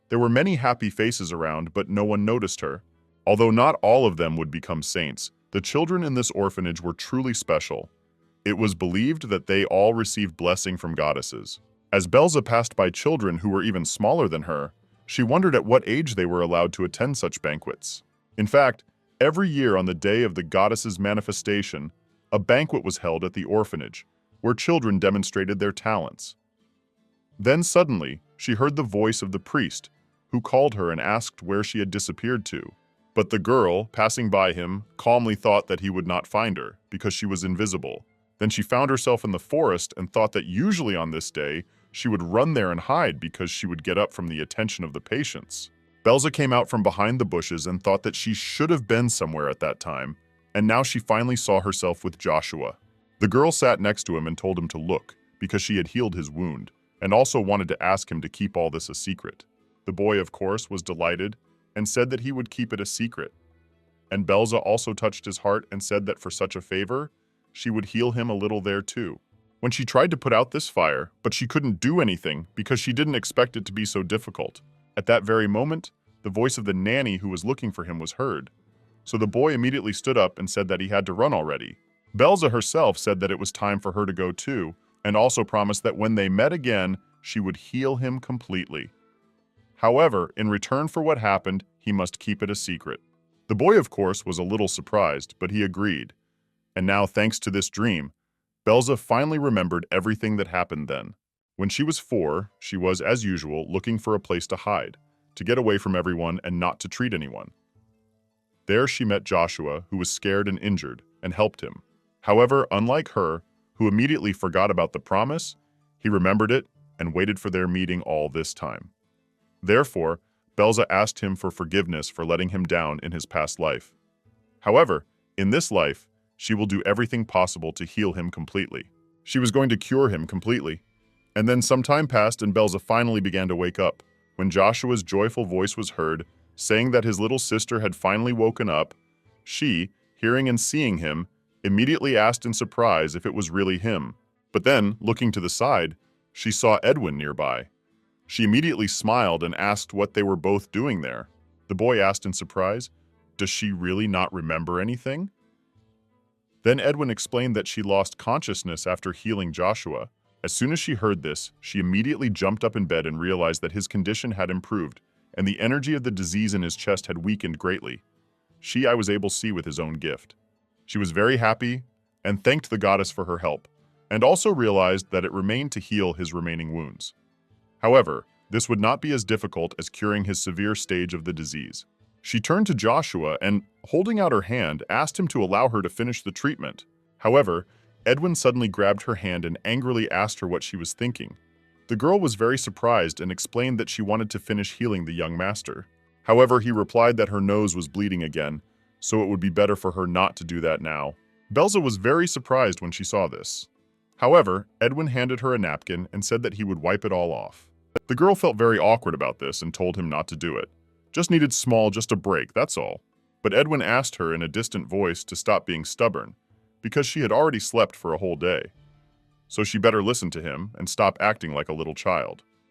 There were many happy faces around, but no one noticed her. Although not all of them would become saints, the children in this orphanage were truly special. It was believed that they all received blessing from goddesses. As Belza passed by children who were even smaller than her, she wondered at what age they were allowed to attend such banquets. In fact, Every year on the day of the goddess's manifestation, a banquet was held at the orphanage, where children demonstrated their talents. Then suddenly, she heard the voice of the priest, who called her and asked where she had disappeared to. But the girl, passing by him, calmly thought that he would not find her, because she was invisible. Then she found herself in the forest and thought that usually on this day, she would run there and hide because she would get up from the attention of the patients. Belza came out from behind the bushes and thought that she should have been somewhere at that time, and now she finally saw herself with Joshua. The girl sat next to him and told him to look, because she had healed his wound, and also wanted to ask him to keep all this a secret. The boy, of course, was delighted and said that he would keep it a secret. And Belza also touched his heart and said that for such a favor, she would heal him a little there too. When she tried to put out this fire, but she couldn't do anything because she didn't expect it to be so difficult. At that very moment, the voice of the nanny who was looking for him was heard. So the boy immediately stood up and said that he had to run already. Belza herself said that it was time for her to go too, and also promised that when they met again, she would heal him completely. However, in return for what happened, he must keep it a secret. The boy, of course, was a little surprised, but he agreed. And now, thanks to this dream, Belza finally remembered everything that happened then. When she was 4, she was, as usual, looking for a place to hide, to get away from everyone and not to treat anyone. There she met Joshua, who was scared and injured, and helped him. However, unlike her, who immediately forgot about the promise, he remembered it and waited for their meeting all this time. Therefore, Belza asked him for forgiveness for letting him down in his past life. However, in this life, she will do everything possible to heal him completely. She was going to cure him completely. And then some time passed and Belza finally began to wake up. When Joshua's joyful voice was heard, saying that his little sister had finally woken up, she, hearing and seeing him, immediately asked in surprise if it was really him. But then, looking to the side, she saw Edwin nearby. She immediately smiled and asked what they were both doing there. The boy asked in surprise, "Does she really not remember anything?" Then Edwin explained that she lost consciousness after healing Joshua. As soon as she heard this, she immediately jumped up in bed and realized that his condition had improved, and the energy of the disease in his chest had weakened greatly. I was able to see with his own gift. She was very happy and thanked the goddess for her help, and also realized that it remained to heal his remaining wounds. However, this would not be as difficult as curing his severe stage of the disease. She turned to Joshua and, holding out her hand, asked him to allow her to finish the treatment. However, Edwin suddenly grabbed her hand and angrily asked her what she was thinking. The girl was very surprised and explained that she wanted to finish healing the young master. However, he replied that her nose was bleeding again, so it would be better for her not to do that now. Belza was very surprised when she saw this. However, Edwin handed her a napkin and said that he would wipe it all off. The girl felt very awkward about this and told him not to do it. Just a break, that's all. But Edwin asked her in a distant voice to stop being stubborn, because she had already slept for a whole day. So she better listen to him and stop acting like a little child.